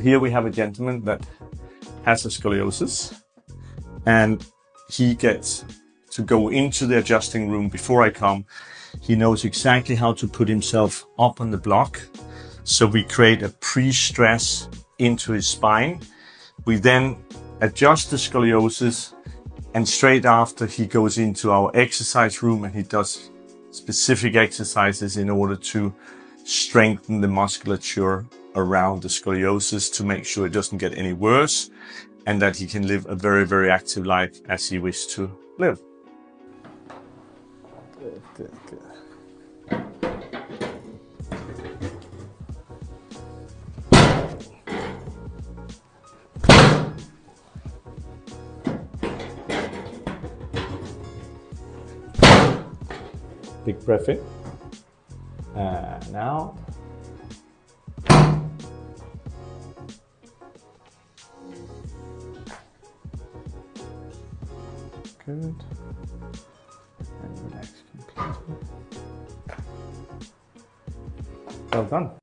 Here we have a gentleman that has a scoliosis, and he gets to go into the adjusting room before I come. He knows exactly how to put himself up on the block. So we create a pre-stress into his spine. We then adjust the scoliosis, and straight after he goes into our exercise room and he does specific exercises in order to strengthen the musculature around the scoliosis to make sure it doesn't get any worse and that he can live a very, very active life as he wishes to live. Good, good, good. Big breath in, and out. Good. And relax completely. Well done.